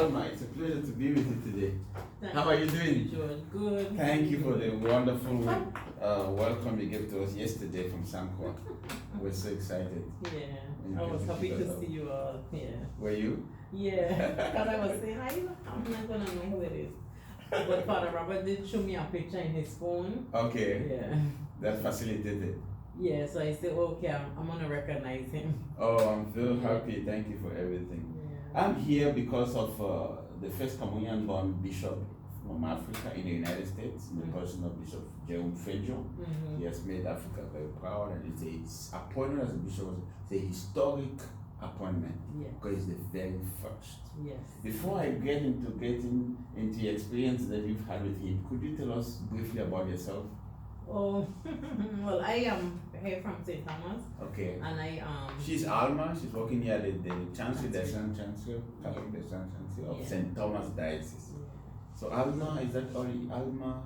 Alma, it's a pleasure to be with you today. How are you doing? Good. Thank you for the wonderful welcome you gave to us yesterday from Sankwa. We're so excited. Yeah, I was happy to see you all. Yeah. Were you? Yeah, because I was saying, I'm not gonna know who it is. But Father Robert did show me a picture in his phone. Okay. Yeah. That facilitated. Yeah, so I said, okay, I'm gonna recognize him. Oh, I'm very happy. Thank you for everything. Yeah. I'm here because of the first communion born bishop from Africa in the United States, in the person of Bishop Jerome Fejo. He has made Africa very proud, and his appointment as a bishop was a historic appointment, because it's the very first. Yes. Before I get into the experience that you've had with him, could you tell us briefly about yourself? Oh, well, I am here from St. Thomas. Okay. And She's Alma. She's working here at the Chancery, the Chancery, of St. Thomas Diocese. Yeah. So Alma, is that only Alma?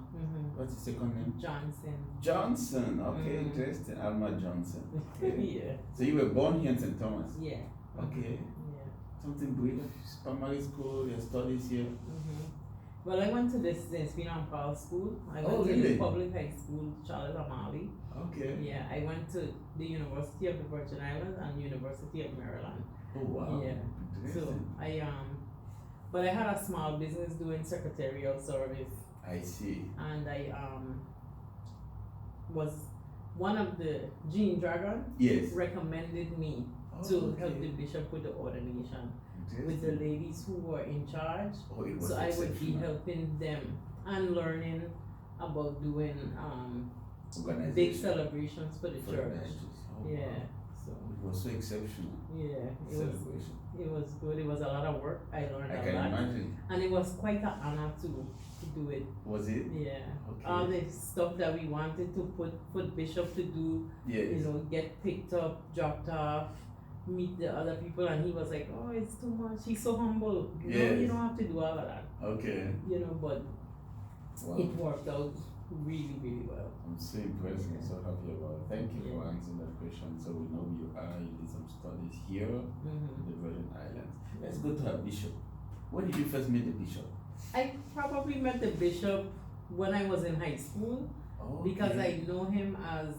What's his second name? Johnson. Johnson. Okay, interesting. Alma Johnson. Okay. Yeah. So you were born here in St. Thomas. Yeah. Okay. Yeah. Something great. Primary school. Your studies here. Well, I went to this St. Paul School. I went to the public high school, Charlotte O'Malley. Okay. Yeah, I went to the University of the Virgin Islands and University of Maryland. Oh wow. Yeah. So but I had a small business doing secretarial service. I see. And I was one of the Jean Dragon. Yes. Recommended me to help the bishop with the ordination. With the ladies who were in charge, so I would be helping them and learning about doing big celebrations for the church. Yeah, so it was so exceptional. Yeah, it was good. It was a lot of work. I learned a lot. I can imagine. And it was quite an honor to do it. Was it? Yeah. Okay. All the stuff that we wanted to put Bishop to do. Yes. Get picked up, dropped off, meet the other people, and he was like, oh, it's too much. He's so humble. You don't have to do all of that. Okay. But it worked out really, really well. I'm so impressed and so happy about it. Thank you for answering that question. So we know you did some studies here in the Virgin Islands. Let's go to our bishop. When did you first meet the bishop? I probably met the bishop when I was in high school, because I know him as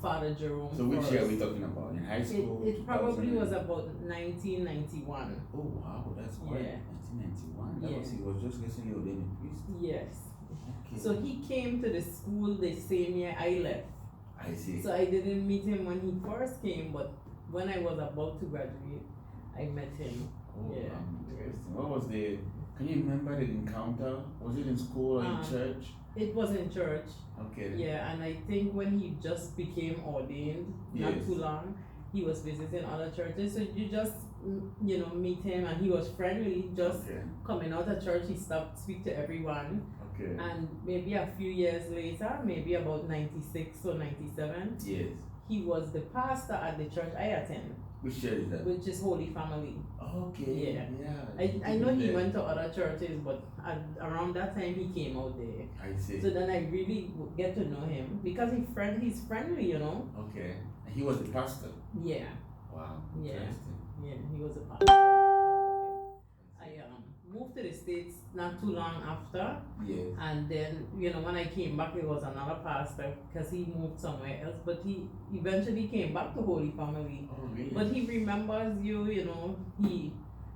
Father Jerome. So which year are we talking about? In high school? It probably was about 1991. Oh wow, that's quite 1991. He was just recently ordained a priest. Yes. Okay. So he came to the school the same year I left. I see. So I didn't meet him when he first came, but when I was about to graduate, I met him. Oh, interesting. What was can you remember the encounter? Was it in school or in church? It was in church. Okay. Yeah, and I think when he just became ordained, not too long, he was visiting other churches. So you just, meet him, and he was friendly. Just coming out of church, he stopped to speak to everyone. Okay. And maybe a few years later, maybe about 96 or 97, he was the pastor at the church I attend. Which church is that? Which is Holy Family. Okay. Yeah. I know he went to other churches, but around that time he came out there. I see. So then I really get to know him because he's friendly, Okay. And he was the pastor? Yeah. Wow. Yeah. Interesting. Yeah, he was a pastor. I moved to the States not too long after. Yes. And then, when I came back, it was another pastor because he moved somewhere else. But he eventually came back to Holy Family. Oh, really? But he remembers you, he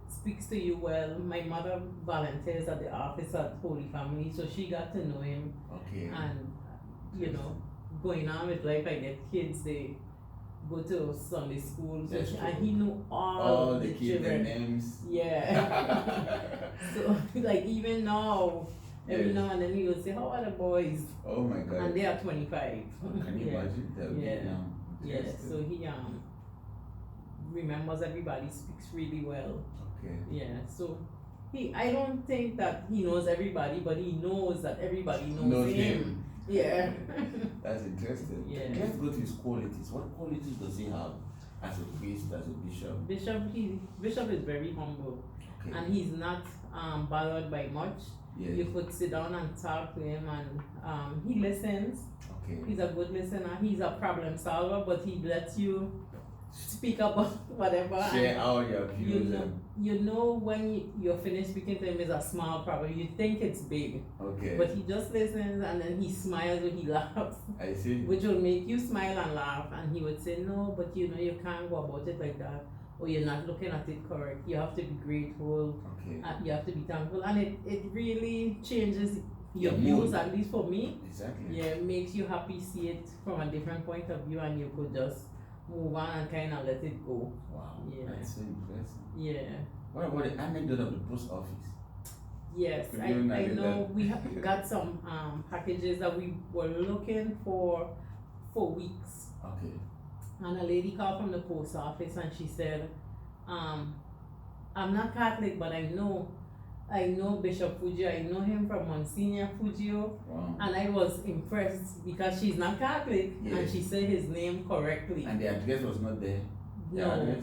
speaks to you well. My mother volunteers at the office at Holy Family, so she got to know him. Okay. And, going on with life, I get kids, they go to Sunday school, and he knew all the children. Their names. Yeah. So, like, even now, every now and then he will say, how are the boys? Oh my God. And they are 25. Can you imagine? Yeah, so he remembers everybody, speaks really well. Okay. Yeah, so I don't think that he knows everybody, but he knows that everybody knows him. Yeah. That's interesting. Yeah. Let's go to his qualities. What qualities does he have as a priest, as a bishop? Bishop is very humble. Okay. And he's not bothered by much. Yes. You could sit down and talk to him, and he listens. Okay. He's a good listener. He's a problem solver, but he lets you speak about whatever. Share all your views. You know when you're finished speaking to him, is a small problem. You think it's big. Okay. But he just listens and then he smiles when he laughs. I see. Which will make you smile and laugh. And he would say, no, but you know, you can't go about it like that. Or you're not looking at it correct. You have to be grateful. Okay. You have to be thankful. And it really changes your mood. views, at least for me. Exactly. Yeah, it makes you happy, see it from a different point of view, and you could just move on and kind of let it go. Wow. Yeah. That's so impressive. Yeah. What about the anecdote of the post office? Yes, I know we got some packages that we were looking for weeks. Okay. And a lady called from the post office and she said, I'm not Catholic, but I know Bishop Fugio. I know him from Monsignor Fugio. Wow. And I was impressed because she's not Catholic. Yes. And she said his name correctly. And the address was not there? No,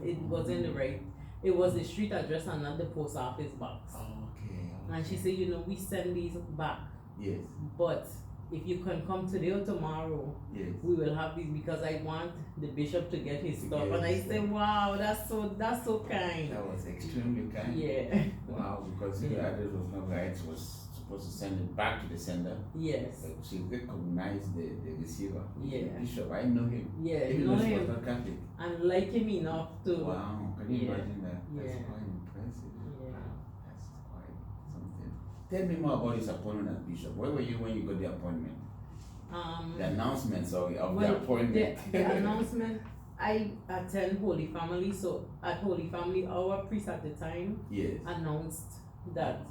it wasn't the right. It was the street address and not the post office box. Okay. And she said, we send these back. Yes. But if you can come today or tomorrow, yes, we will have these because I want the bishop to get his stuff. And I said, wow, that's so kind. That was extremely kind. Yeah. Wow, because the address was not right, she was supposed to send it back to the sender. Yes. But she recognized the receiver. Yeah. The bishop, I know him. Yeah, even know though she him. was not Catholic. And like him enough to. Wow, can you imagine that? That's Yeah. quite impressive. Yeah. That's quite something. Tell me more about his appointment as bishop. Where were you when you got the appointment? The announcement, sorry, of the appointment. The announcement, I attend Holy Family, so at Holy Family, our priest at the time announced that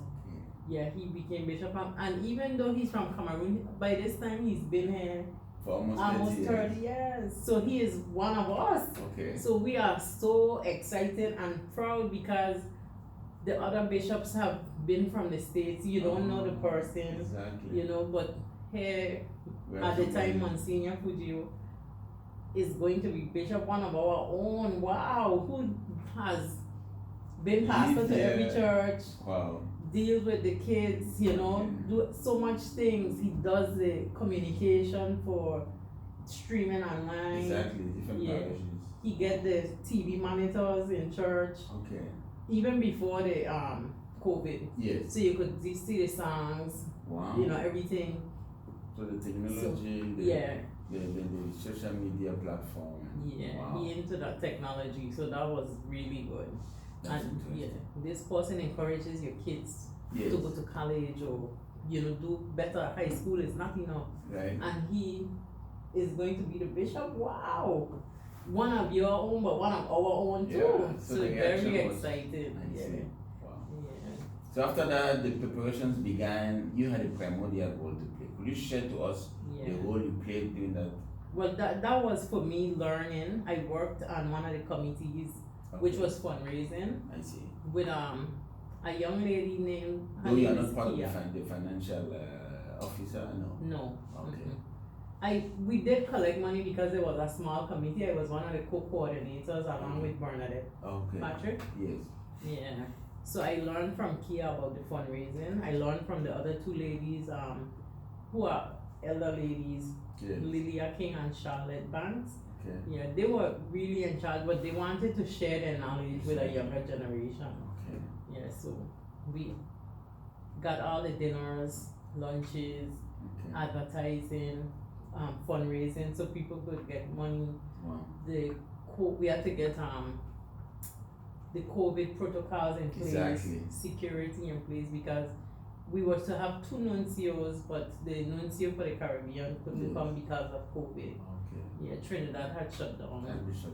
he became bishop. And even though he's from Cameroon, by this time he's been here for almost 30 years. So he is one of us. Okay. So we are so excited and proud because the other bishops have been from the States. You don't know the person, exactly. But here at the time, Monsignor Fugio is going to be bishop, one of our own. Wow, who has been pastor to every church. Wow. Deals with the kids, do so much things. He does the communication for streaming online. Exactly, different parishes. He get the TV monitors in church. Okay. Even before the COVID. Yes. So you could see the songs. Wow. Everything. So the technology, the social media platform. Yeah, wow. He into that technology, so that was really good. That's and this person encourages your kids to go to college or do better at high school. Is not enough. Right. And he is going to be the bishop. Wow. One of your own, but one of our own too. Yeah. So very excited. Wow. Yeah. So after that, the preparations began. You had a primordial role to play. Could you share to us the role you played during that? Well, that was for me learning. I worked on one of the committees, which was fundraising. I see. With a young lady named. Though you are not part of the financial officer, no. No. Okay. We did collect money because it was a small committee. I was one of the co-coordinators along with Bernadette. Okay. Patrick. Yes. Yeah. So I learned from Kia about the fundraising. I learned from the other two ladies, who are elder ladies, Lilia King and Charlotte Banks. Okay. Yeah, they were really in charge, but they wanted to share their knowledge with a younger generation. Okay. Yeah, so we got all the dinners, lunches, advertising, fundraising, so people could get money. Wow. We had to get the COVID protocols in place, security in place, because we were to have two nuncios, but the nuncio for the Caribbean couldn't come because of COVID. Okay. Yeah, Trinidad had shut down. And Bishop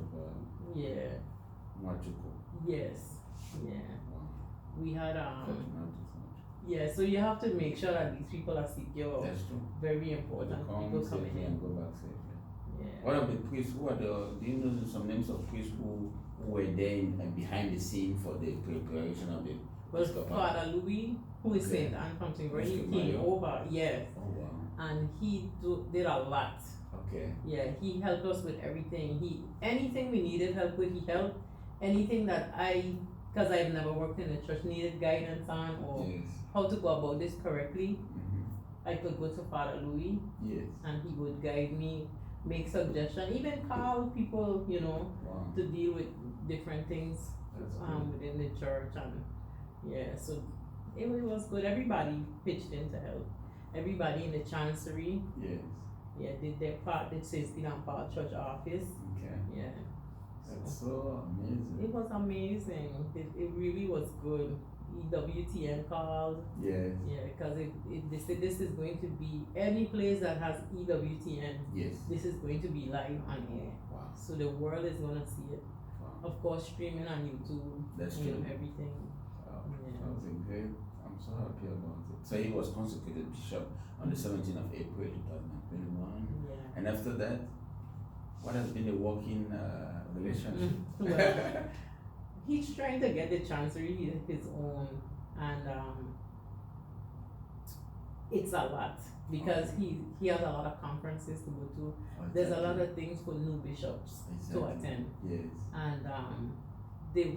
Machuco. Yes. Yeah. Wow. We had so you have to make sure that these people are secure. That's true. Very important. People coming in and go back safely. Yeah. What of the priests? Do you know some names of priests who were there and behind the scene for the preparation of the? Well, Father Louis, who is Saint Anne from St. he came over. Yes. Oh wow. And he did a lot. Okay. Yeah, he helped us with everything. Anything we needed help with, he helped. Anything that because I've never worked in the church, needed guidance on or how to go about this correctly, I could go to Father Louis. Yes. And he would guide me make suggestions, even call people, Wow. to deal with different things That's good. within the church, and so it was good. Everybody pitched in to help. Everybody in the Chancery, Yes. did their part. Did St. Stephen and Paul Church office, Okay. That's so amazing. It was amazing. It really was good. EWTN called. Yes. Because they said this is going to be any place that has EWTN. Yes. This is going to be live on air. Wow. So the world is gonna see it. Wow. Of course, streaming on YouTube. That's true. Everything. Wow. Yeah. That was a great. I'm so happy about it. So he was consecrated bishop on the 17th of April 2021. Yeah. And after that, what has been a working relationship? Well, he's trying to get the Chancery his own, and it's a lot because he has a lot of conferences to go to. There's a lot of things for new bishops to attend. Yes. And they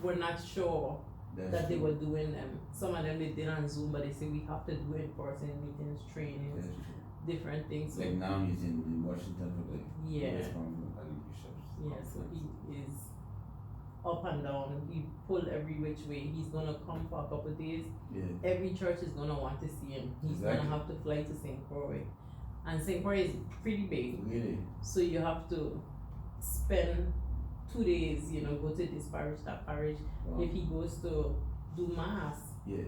were not sure that they were doing them. Some of them they did on Zoom, but they say we have to do in-person meetings, trainings, different things. Like now he's in Washington for the Yeah, so he is up and down. He pulled every which way. He's gonna come for a couple of days. Yes. Every church is gonna want to see him. He's Exactly. gonna have to fly to St. Croix. And St. Croix is pretty big. Really? So you have to spend 2 days, go to this parish, that parish. Wow. If he goes to do mass, Yes.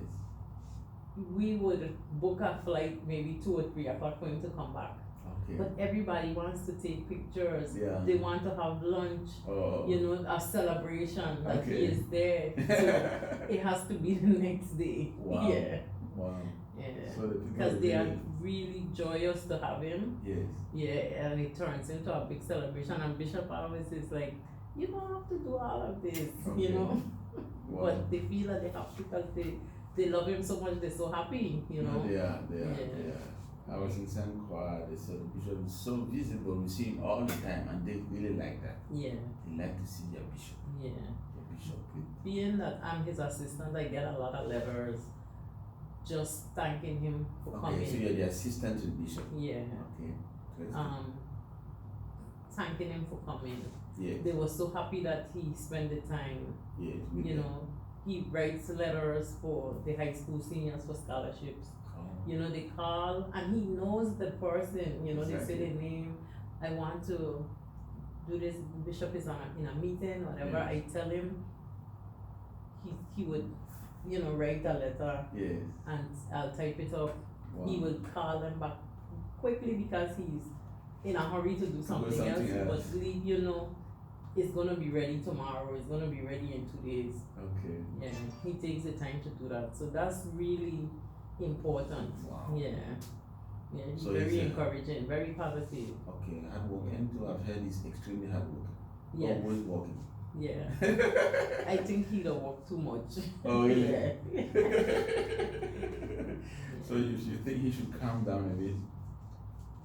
we would book a flight maybe 2 or 3 o'clock for him to come back. Okay. But everybody wants to take pictures. Yeah. They want to have lunch, Oh. a celebration that he Okay. is there. So it has to be the next day. Wow. Yeah. Wow. Yeah. So the people Because they are really- really joyous to have him. Yes. Yeah, and it turns into a big celebration. And Bishop always is like, you don't have to do all of this, Okay. Wow. But they feel that they have to because they love him so much. They're so happy, They are. Yeah. I was in St. Croix. They said the bishop is so visible. We see him all the time, and they really like that. Yeah. They like to see their bishop. Yeah. The bishop. Being that I'm his assistant, I get a lot of letters just thanking him for Okay, coming. so you're the assistant to the bishop. Yeah. Okay. Great. Thanking him for coming. Yes. They were so happy that he spent the time. Yes. With You them. know, he writes letters for the high school seniors for scholarships. Oh. They call and he knows the person. They say Exactly. their name. I want to do this. Bishop is in a meeting, whatever. Yes. I tell him. He would, write a letter Yes. and I'll type it up. Wow. He will call them back quickly because he's in a hurry to do something else. But it's gonna be ready tomorrow. It's gonna be ready in 2 days. Okay. Yeah, he takes the time to do that. So that's really important. Wow. Yeah. Yeah, he's So very he's, encouraging, very positive. Okay. Hard work. And too, I've heard he's extremely hard work. Yeah. Always working. Yeah. I think he don't work too much. Oh, really? Yeah. So you think he should calm down a bit?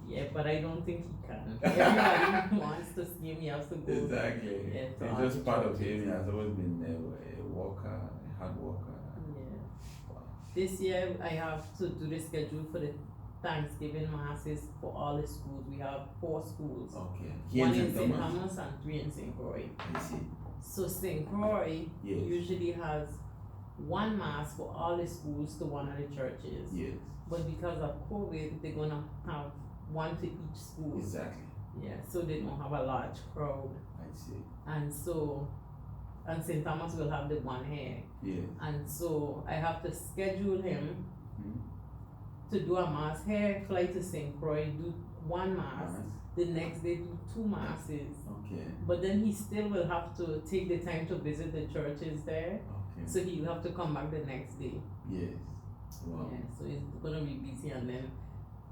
Yeah, but I don't think he can. Everybody wants to see him, he has to go. Exactly. Yeah, It's to just other part of churches. him. He has always been a worker, a hard worker. Yeah. Wow. This year I have to do the schedule for the Thanksgiving masses for all the schools. We have 4 schools. Okay. One Here in St. Thomas? Thomas and 3 in St. Croix. I see. So St. Croix Yes. usually has 1 mass for all the schools to one of the churches. Yes. But because of COVID, they're gonna have 1 to each school. Exactly. Yeah, so they don't have a large crowd. I see. And St. Thomas will have the 1 here. Yes. And so I have to schedule him Hmm. to do a mass here, fly to St. Croix, do 1 mass, Nice. the next day do 2 masses. Okay. But then he still will have to take the time to visit the churches there. Okay. So he'll have to come back the next day. Yes. Wow. Yeah, so he's gonna be busy and then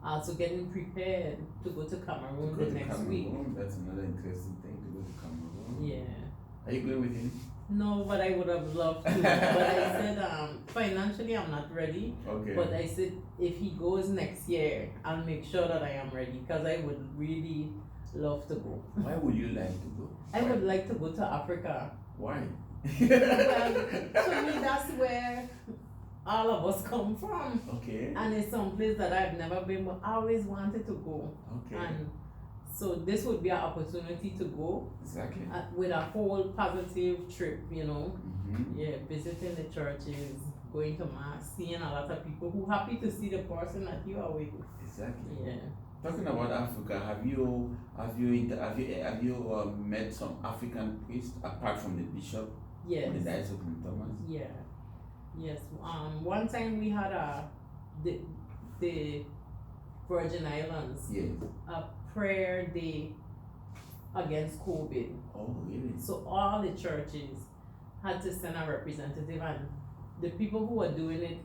also getting prepared to go to Cameroon To go the to next week. Cameroon, that's another interesting thing to go to Cameroon. Yeah. Are you going with him? No, but I would have loved to. But I said, financially I'm not ready. Okay. But I said, if he goes next year, I'll make sure that I am ready because I would really love to go. Why would you like to go? I would like to go to Africa. Why? Well, to me, that's where all of us come from. Okay. And it's some place that I've never been, but I always wanted to go. Okay. And So this would be an opportunity to go Exactly. with a whole positive trip, you know. Mm-hmm. Yeah, visiting the churches, going to mass, seeing a lot of people who happy to see the person that you are with. Exactly. Yeah. Talking about Africa, have you met some African priests apart from the bishop? Yes. The Diocese of St. Thomas? Yeah. Yes. One time we had the Virgin Islands Yes. a prayer day against COVID. Oh, really? So all the churches had to send a representative, and the people who were doing it,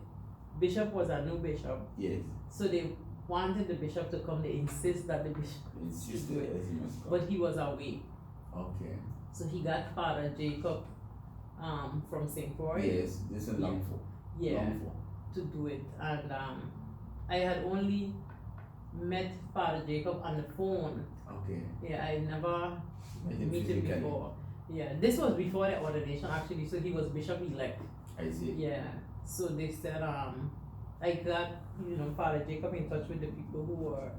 bishop was a new bishop. Yes. So they wanted the bishop to come. They insist that the bishop should do it, he must come. but he was away. Okay. So he got Father Jacob from St. Croix. Yes, this is Longford. Yeah, Longford. to do it. And I had only met Father Jacob on the phone. Okay. Yeah, I never Met him met him physically. before. Yeah, this was before the ordination actually, so he was bishop elect. I see. Yeah, so they said I got Father Jacob in touch with the people who were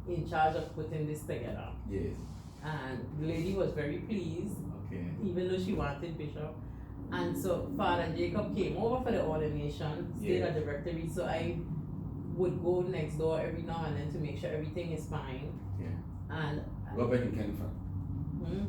in charge of putting this together, Yes. and the lady was very pleased, Okay. even though she wanted bishop. And so Father Jacob came over for the ordination, stayed at the rectory, so I would go next door every now and then to make sure everything is fine. Yeah. And Robert in Kenfa.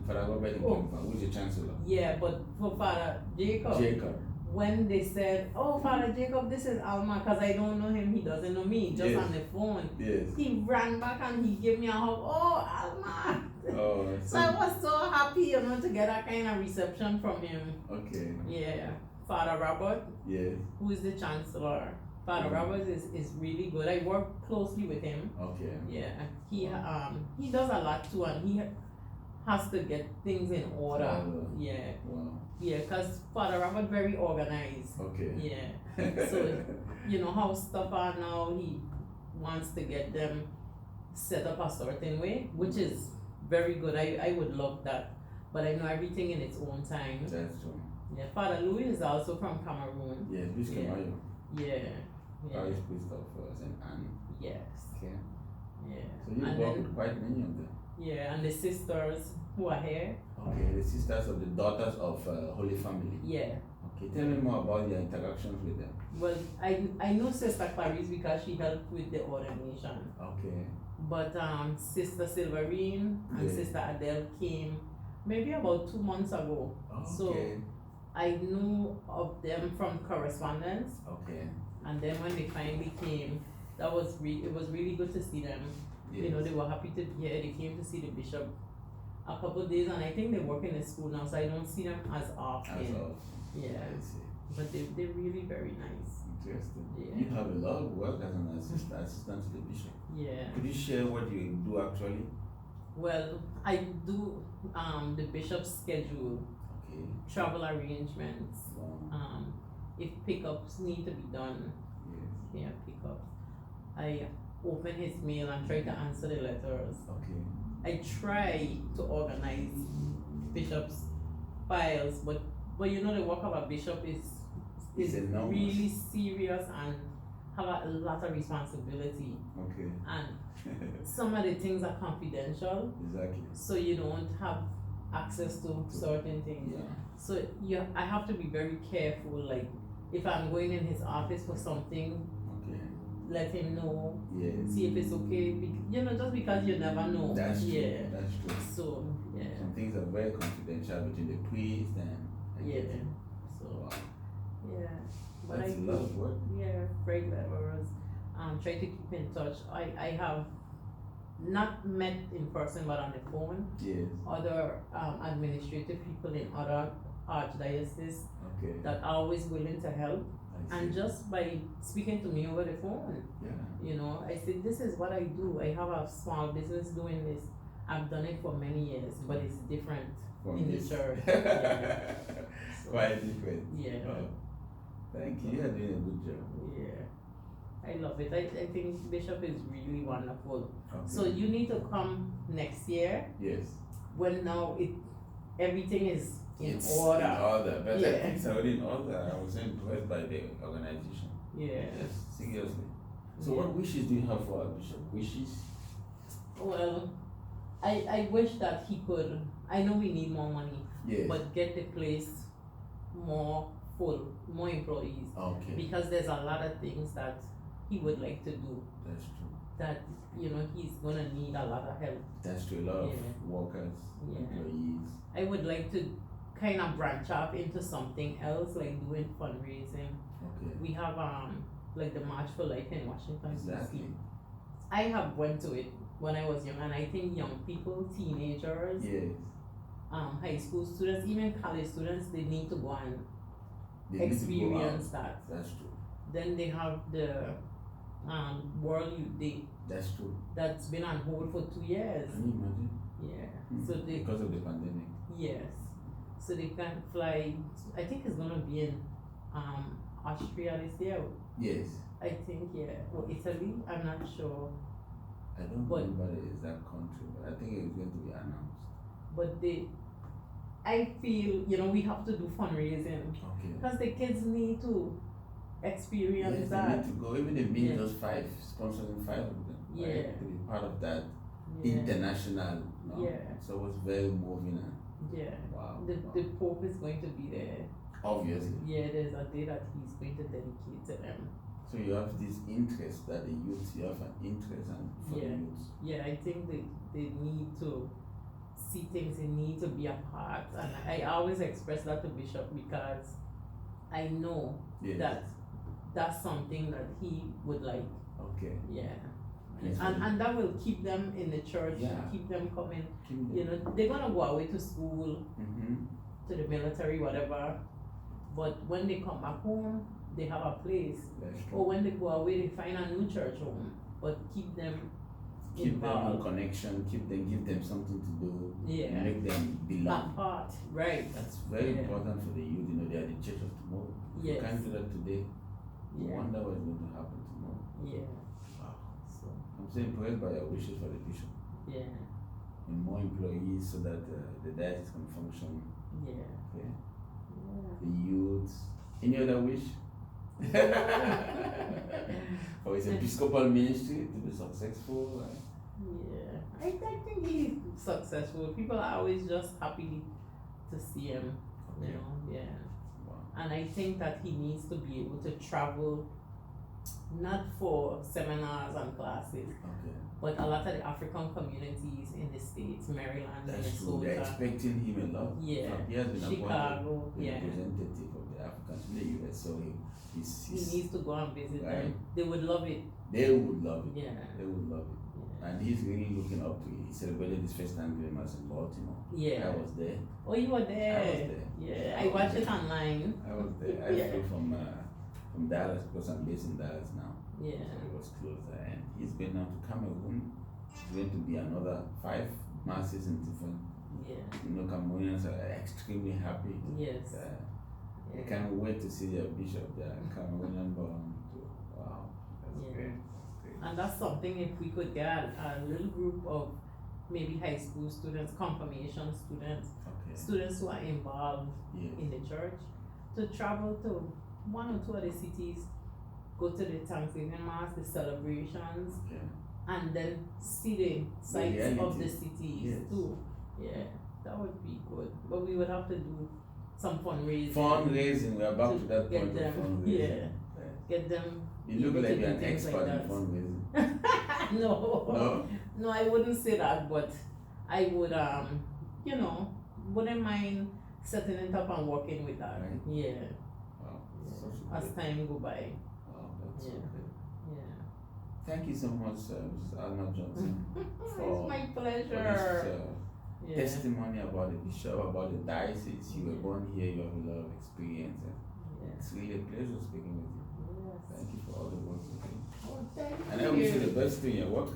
Father Robert in Kenfa, who's the chancellor? yeah, but for Father Jacob, when they said, "Oh, Father Jacob, this is Alma," because I don't know him, he doesn't know me, just Yes. on the phone. Yes. He ran back and he gave me a hug. "Oh, Alma!" Oh, So I was so happy, to get that kind of reception from him. okay. Yeah, Father Robert, Yes. who is the chancellor. Father Robert is really good. I work closely with him. Okay. Yeah, he does a lot too, and he has to get things in order. Yeah. Wow. Yeah, because Father Robert very organized. Okay. Yeah. So, how stuff are now, he wants to get them set up a certain way, which is very good. I would love that. But I know everything in its own time. That's true. Yeah. Father Louis is also from Cameroon. Yes, Luis Yeah. Camayo, Yeah. Yeah. Parish priest of St. Anne. Yes. Okay. Yeah. So you And work then- with quite many of them. Yeah, and the sisters who are here. Okay, the sisters of the daughters of Holy Family. Yeah. Okay, tell me more about your interactions with them. Well, I know Sister Clarice because she helped with the ordination. Okay. But Sister Silverine and Yeah. Sister Adele came maybe about 2 months ago. So Okay. I knew of them from correspondence, Okay. and then when they finally came, it was really good to see them. Yes. They were happy to be here. They came to see the bishop a couple of days, and I think they work in the school now, so I don't see them as often. As of. Yeah, I see. but they're really very nice. Interesting. Yeah. You have a lot of work as an assistant to the bishop. Yeah. Could you share what you do actually? Well, I do the bishop's schedule, Okay. travel arrangements. Wow. If pickups need to be done, Yes. yeah, pickups. I open his mail and try to answer the letters. Okay. I try to organize bishop's files, but the work of a bishop is It's enormous. really serious and have a lot of responsibility. Okay. And some of the things are confidential, Exactly. so you don't have access to certain things. Yeah. So I have to be very careful. Like if I'm going in his office for something, Okay. let him know. Yes. See if it's okay. Just because you never know. That's true. Yeah. That's true. So yeah. Some things are very confidential between the priest and Yeah. everything. So Wow. yeah. But That's I a lot of work. yeah, write letters. Try to keep in touch. I have not met in person but on the phone. Yes. Other administrative people in other archdioceses Okay. that are always willing to help. I And see. just by speaking to me over the phone, Yeah. I said, this is what I do. I have a small business doing this. I've done it for many years, but it's different From in this. the church. Yeah. So, Quite different. yeah. Oh, thank you. You're doing a good job. Yeah. I love it. I think Bishop is really wonderful. Okay. So you need to come next year Yes. when now everything is in It's order. In order. But I Yeah. think it's already in order. I was impressed by the organization. Yeah. Yes, seriously. So Yeah. what wishes do you have for our bishop? Wishes? Well, I wish that he could, I know we need more money, Yes. but get the place more full, more employees. Okay. Because there's a lot of things that he would like to do That's true. that, he's gonna need a lot of help. That's true. A lot of Yeah. workers, Yeah. employees. I would like to kind of branch off into something else, like doing fundraising. Okay. We have like the March for Life in Washington Exactly. DC. I have went to it when I was young, and I think young people, teenagers, Yes. high school students, even college students, they need to go and They need to go experience out. that. That's true. Then they have the World Youth Day That's true. that's been on hold for 2 years. Can you imagine? Yeah. So they Because of the pandemic. yes. So they can't fly. I think it's gonna be in Austria this year. Yes. I think or Italy. I'm not sure. I don't But- remember the exact country, but I think it was going to be announced. But I feel we have to do fundraising Okay. because the kids need to experience Yes, they that. need to go. Even if being Yeah. just 5, sponsoring 5 of them. Yeah. Right? To be part of that Yeah. international. No? Yeah. So it's very moving and Yeah. wow. The wow. the Pope is going to be there. Obviously. Yeah, there's a day that he's going to dedicate to them. So you have this interest that the youth, you have an interest and for Yeah. the youth. Yeah, I think they need to see things, they need to be a part. And I always express that to Bishop because I know Yes. that that's something that he would like. Okay. Yeah. Yes, And that will keep them in the church, Yeah. keep them coming. Keep them. They're gonna go away to school, Mm-hmm. to the military, whatever. But when they come back home, they have a place. That's true. Or when they go away, they find a new church home. But keep them Keep them in involved. connection, give them something to do, Yeah. make them belong. That part, right? That's very Yeah. important for the youth, they are the church of tomorrow. If you Yes. can't do that today, you Yeah. wonder what's going to happen tomorrow. Yeah. Wow. So I'm so impressed by your wishes for the bishop. yeah, And more employees so that the diocese can function. yeah, Okay. yeah. The youth. Any other wish? For his episcopal ministry to be successful. Yeah, I think he's successful. People are always just happy to see him, Okay. yeah. Wow. And I think that he needs to be able to travel, not for seminars and classes, Okay. but a lot of the African communities in the States, Maryland, That's true. They're Minnesota, expecting him a lot. Yeah. He has been Chicago, appointed yeah. representative of the Africans in the US, so He he's needs to go and visit Right. them. They would love it. they would love it. Yeah. They would love it. Yeah. And he's really looking up to it. He celebrated his first Anglican Mass in Baltimore. Yeah. I was there. Oh, you were there. I was there. Yeah, I I was watched there. it online. I was there. I Yeah. flew from Dallas because I'm based in Dallas now. Yeah. So it was closer. And he's going now to Cameroon. It's going to be another 5 masses in different. Yeah. Cameroonians are extremely happy. Yes. I Yeah. can't wait to see their bishop there. Cameroonian born. Wow. That's Yeah. great. Great. And that's something if we could get a little group of maybe high school students, confirmation students, Okay. students who are involved Yes. in the church, to travel to 1 or 2 other cities, go to the Thanksgiving Mass, the celebrations, Okay. and then see the sights of reality. the cities Yes. too. Yeah, that would be good. But we would have to do some fundraising. Fundraising, we are back to that get point them, of fundraising. yeah, get them. You look able like to you're do an things expert like in that. fundraising. No, No? I wouldn't say that, but I would, wouldn't mind setting it up and working with that. Right. Yeah, Wow. Such yeah. a As great- time go by. Wow, that's so Yeah. good. Yeah. Thank you so much, Mrs. Alma Johnson, It's for my this pleasure. Yeah. testimony about the bishop, about the diocese. You were Yeah. born here, you have a lot of experience. And Yeah. it's really a pleasure speaking with you. Yes. Thank you for all the work you do. Oh, thank And I wish you you. the best in your work.